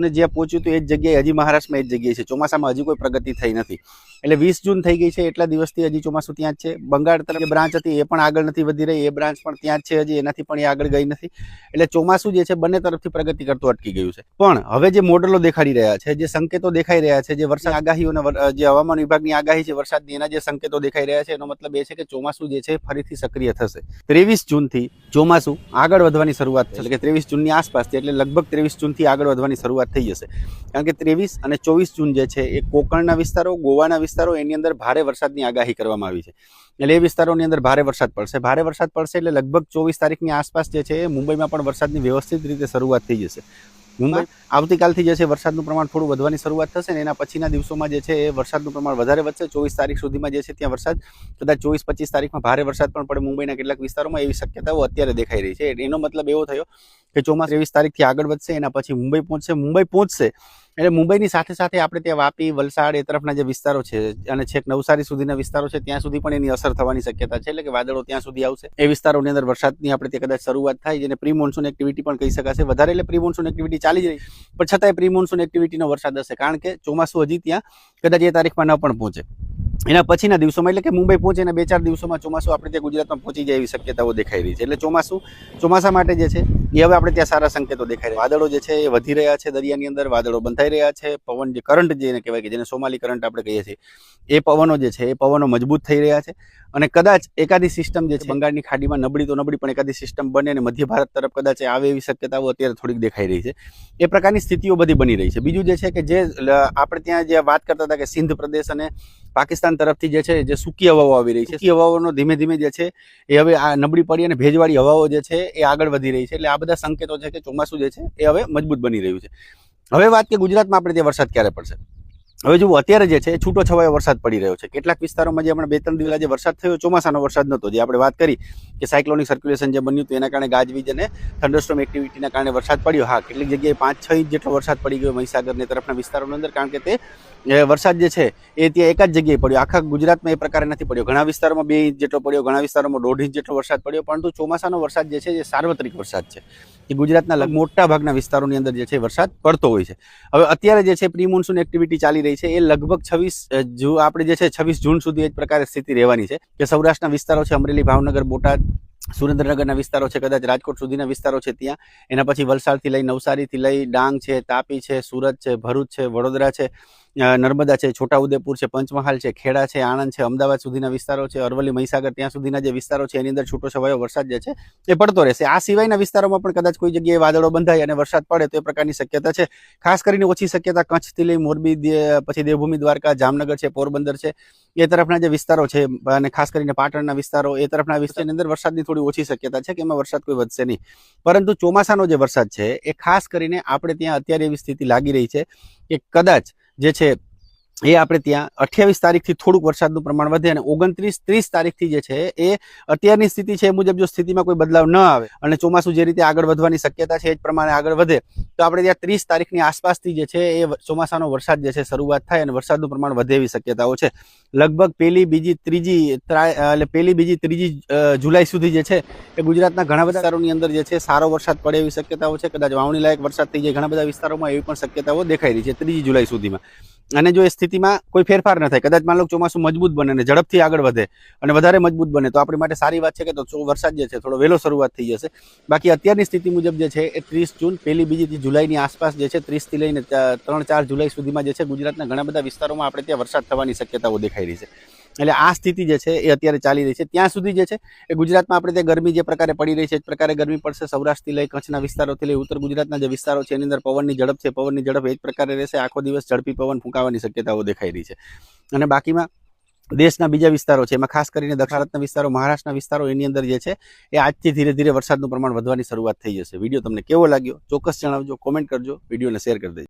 અને જ્યાં પહોંચ્યું તો એ જ જગ્યાએ હજી મહારાષ્ટ્રમાં એ જ જગ્યાએ છે. ચોમાસામાં હજી કોઈ પ્રગતિ થઈ નથી. એટલે 20 જૂન થઈ ગઈ છે, એટલા દિવસથી હજી ચોમાસું ત્યાં જ છે. બંગાળ તરફ જે બ્રાન્ચ હતી એ પણ આગળ નથી વધી રહી, એ બ્રાન્ચ પણ ત્યાં જ છે હજી, એનાથી પણ એ આગળ ગઈ નથી. એટલે ચોમાસું જે છે બંને તરફથી પ્રગતિ કરતું અટકી ગયું છે. પણ હવે જે મોડલો દેખાડી રહ્યા છે, જે સંકેતો દેખાઈ રહ્યા છે, જે વરસાદ આગાહીઓને જે હવામાન વિભાગની આગાહી છે વરસાદની, એના જે સંકેતો દેખાઈ રહ્યા છે, એનો મતલબ એ છે કે ચોમાસું જે છે ફરીથી સક્રિય થશે. 23 જૂનથી ચોમાસું આગળ વધવાની શરૂઆત થશે, કે 23 જૂનની આસપાસથી, એટલે લગભગ 23 જૂનથી આગળ વધવાની શરૂઆત થઈ જશે. કારણ કે 23 અને 24 જૂન જે છે એ કોકણના વિસ્તારો, ગોવાના વિસ્તારો, એની અંદર ભારે વરસાદની આગાહી કરવામાં આવી છે. એટલે એ વિસ્તારોની અંદર ભારે વરસાદ પડશે. ભારે વરસાદ પડશે એટલે લગભગ 24 તારીખની આસપાસ જે છે એ મુંબઈમાં પણ વરસાદની વ્યવસ્થિત રીતે શરૂઆત થઈ જશે. મુંબઈ આવતીકાલથી જે છે વરસાદનું પ્રમાણ થોડું વધવાની શરૂઆત થશે ને એના પછીના દિવસોમાં જે છે એ વરસાદનું પ્રમાણ વધારે વધશે. 24 તારીખ સુધીમાં જે છે ત્યાં વરસાદ, કદાચ 24-25 તારીખમાં ભારે વરસાદ પણ પડે મુંબઈના કેટલાક વિસ્તારોમાં, એવી શક્યતાઓ અત્યારે દેખાઈ રહી છે. એનો મતલબ એવો થયો કે ચોમાસું 23 તારીખથી આગળ વધશે, એના પછી મુંબઈ પહોંચશે. મુંબઈ પહોંચશે એટલે મુંબઈની સાથે સાથે આપણે ત્યાં વાપી, વલસાડ એ તરફના જે વિસ્તારો છે અને છેક નવસારી સુધીના વિસ્તારો છે ત્યાં સુધી પણ એની અસર થવાની શક્યતા છે. એટલે કે વાદળો ત્યાં સુધી આવશે. એ વિસ્તારોની અંદર વરસાદની આપણે ત્યાં કદાચ શરૂઆત થાય, જેને પ્રી મોન્સૂન એક્ટિવિટી પણ કહી શકાશે. વધારે એટલે પ્રી મોન્સૂન એક્ટિવિટી ચાલી જ રહી, પણ છતાંય પ્રી મોન્સૂન એક્ટિવિટીનો વરસાદ હશે, કારણ કે ચોમાસું હજી ત્યાં કદાચ એ તારીખમાં ન પણ પહોંચે. એના પછીના દિવસોમાં, એટલે કે મુંબઈ પહોંચે એના 2-4 દિવસોમાં ચોમાસું આપણે ત્યાં ગુજરાતમાં પહોંચી જાય એવી શક્યતાઓ દેખાઈ રહી છે. એટલે ચોમાસા માટે જે છે એ હવે આપણે ત્યાં સારા સંકેતો દેખાઈ રહ્યા. વાદળો જે છે એ વધી રહ્યા છે, દરિયાની અંદર વાદળો બંધાઈ રહ્યા છે. પવન જે કરંટ જેને કહેવાય કે જેને સોમાલી કરંટ આપણે કહીએ છીએ, એ પવનો જે છે એ પવનો મજબૂત થઈ રહ્યા છે. અને કદાચ એકાદી સિસ્ટમ જે છે બંગાળની ખાડીમાં નબળી તો નબળી પણ એકાદી સિસ્ટમ બને અને મધ્ય ભારત તરફ કદાચ આવે એવી શક્યતાઓ અત્યારે થોડીક દેખાઈ રહી છે. એ પ્રકારની સ્થિતિઓ બધી બની રહી છે. બીજું જે છે કે જે આપણે ત્યાં જે વાત કરતા હતા કે સિંધ પ્રદેશ અને પાકિસ્તાન તરફથી જે છે જે સૂકી હવાઓ આવી રહી છે, સૂકી હવાઓનો ધીમે ધીમે જે છે એ હવે આ નબળી પડી અને ભેજવાળી હવાઓ જે છે એ આગળ વધી રહી છે. એટલે આ બધા સંકેતો છે કે ચોમાસું જે છે એ હવે મજબૂત બની રહ્યું છે. હવે વાત કે ગુજરાતમાં આપણે ત્યાં વરસાદ ક્યારે પડશે. હવે જુઓ, અત્યારે જે છે છૂટો છવાયો વરસાદ પડી રહ્યો છે. કેટલાક વિસ્તારોમાં જે હમણાં 2-3 દિવસ જે વરસાદ થયો, ચોમાસાનો વરસાદ નહોતો. જે આપણે વાત કરી કે સાયક્લોનિક સર્ક્યુલેશન જે બન્યું હતું એના કારણે ગાજવીજ અને થંડરસ્ટોર્મ એક્ટિવિટીના કારણે વરસાદ પડ્યો. હા, કેટલીક જગ્યાએ 5-6 ઇંચ જેટલો વરસાદ પડી ગયો મહીસાગર ને તરફના વિસ્તારોની અંદર, કારણ કે તે વરસાદ જે છે એ ત્યાં એક જ જગ્યાએ પડ્યો. આખા ગુજરાતમાં એ પ્રકારે નથી પડ્યો. ઘણા વિસ્તારોમાં 2 ઇંચ જેટલો પડ્યો, ઘણા વિસ્તારોમાં 1.5 ઇંચ જેટલો વરસાદ પડ્યો. પરંતુ ચોમાસાનો વરસાદ જે છે એ સાર્વત્રિક વરસાદ છે. એ ગુજરાતના મોટા ભાગના વિસ્તારોની અંદર જે છે વરસાદ પડતો હોય છે. હવે અત્યારે જે છે પ્રી મોન્સૂન એક્ટિવિટી ચાલી રહી છે, એ લગભગ 26 આપણે જે છે 26 જૂન સુધી એ જ પ્રકારે સ્થિતિ રહેવાની છે. કે સૌરાષ્ટ્રના વિસ્તારો છે, અમરેલી, ભાવનગર, બોટાદ, સુરેન્દ્રનગરના વિસ્તારો છે, કદાચ રાજકોટ સુધીના વિસ્તારો છે ત્યાં, એના પછી વલસાડથી લઈ નવસારીથી લઈ ડાંગ છે, તાપી છે, સુરત છે, ભરૂચ છે, વડોદરા છે, નર્મદા છે, છોટાઉદેપુર છે, પંચમહાલ છે, ખેડા છે, આણંદ છે, અમદાવાદ સુધીના વિસ્તારો છે, અરવલ્લી, મહીસાગર ત્યાં સુધીના જે વિસ્તારો છે એની અંદર છૂટો છવાયો વરસાદ જે છે એ પડતો રહેશે. આ સિવાયના વિસ્તારોમાં પણ કદાચ કોઈ જગ્યાએ વાદળો બંધાય અને વરસાદ પડે તો એ પ્રકારની શક્યતા છે. ખાસ કરીને ઓછી શક્યતા કચ્છથી લઈ મોરબી, પછી દેવભૂમિ દ્વારકા, જામનગર છે, પોરબંદર છે, એ તરફના જે વિસ્તારો છે, અને ખાસ કરીને પાટણના વિસ્તારો, એ તરફના વિસ્તારની અંદર વરસાદની થોડી ઓછી શક્યતા છે કે એમાં વરસાદ કોઈ વધશે નહીં. પરંતુ ચોમાસાનો જે વરસાદ છે એ ખાસ કરીને આપણે ત્યાં અત્યારે એવી સ્થિતિ લાગી રહી છે કે કદાચ જે છે એ આપણે ત્યાં 28 તારીખથી થોડુંક વરસાદનું પ્રમાણ વધે અને 29-30 તારીખથી જે છે એ અત્યારની સ્થિતિ છે એ મુજબ જો સ્થિતિમાં કોઈ બદલાવ ન આવે અને ચોમાસું જે રીતે આગળ વધવાની શક્યતા છે એ જ પ્રમાણે આગળ વધે તો આપણે ત્યાં 30 તારીખની આસપાસથી જે છે એ ચોમાસાનો વરસાદ જે છે શરૂઆત થાય અને વરસાદનું પ્રમાણ વધે એવી શક્યતાઓ છે. લગભગ 1-2-3 જુલાઈ સુધી જે છે એ ગુજરાતના ઘણા બધા વિસ્તારોની અંદર જે છે સારો વરસાદ પડે એવી શક્યતાઓ છે. કદાચ વાવણી લાયક વરસાદ થઈ જાય ઘણા બધા વિસ્તારોમાં, એવી પણ શક્યતાઓ દેખાઈ રહી છે 3 જુલાઈ સુધીમાં. અને જો એ સ્થિતિમાં કોઈ ફેરફાર ન થાય, કદાચ માનો ચોમાસું મજબૂત બને અને ઝડપથી આગળ વધે અને વધારે મજબૂત બને તો આપણી માટે સારી વાત છે કે તો વરસાદ જે છે થોડો વહેલો શરૂઆત થઈ જશે. બાકી અત્યારની સ્થિતિ મુજબ જે છે એ 30 જૂન 1-2 જુલાઈની આસપાસ જે છે 30 થી લઈને 3-4 જુલાઈ સુધીમાં જે છે ગુજરાતના ઘણા બધા વિસ્તારોમાં આપણે ત્યાં વરસાદ થવાની શક્યતાઓ દેખાઈ રહી છે. એટલે આ સ્થિતિ જે છે એ અત્યારે ચાલી રહી છે. ત્યાં સુધી જે છે એ ગુજરાતમાં આપણે ત્યાં ગરમી જે પ્રકારે પડી રહી છે એ પ્રકારે ગરમી પડશે. સૌરાષ્ટ્રથી લઈ કચ્છના વિસ્તારોથી લઈ ઉત્તર ગુજરાતના જે વિસ્તારો છે એની અંદર પવનની ઝડપ છે, પવનની ઝડપ એ જ પ્રકારે રહેશે. આખો દિવસ ઝડપી પવન ફૂંકાવાની શક્યતાઓ દેખાઈ રહી છે. અને બાકીમાં દેશના બીજા વિસ્તારો છે, એમાં ખાસ કરીને દક્ષિણ ભારતના વિસ્તારો, મહારાષ્ટ્રના વિસ્તારો, એની અંદર જે છે એ આજથી ધીરે ધીરે વરસાદનું પ્રમાણ વધવાની શરૂઆત થઈ જશે. વિડીયો તમને કેવો લાગ્યો ચોક્કસ જણાવજો, કોમેન્ટ કરજો, વિડીયોને શેર કરી દેજો.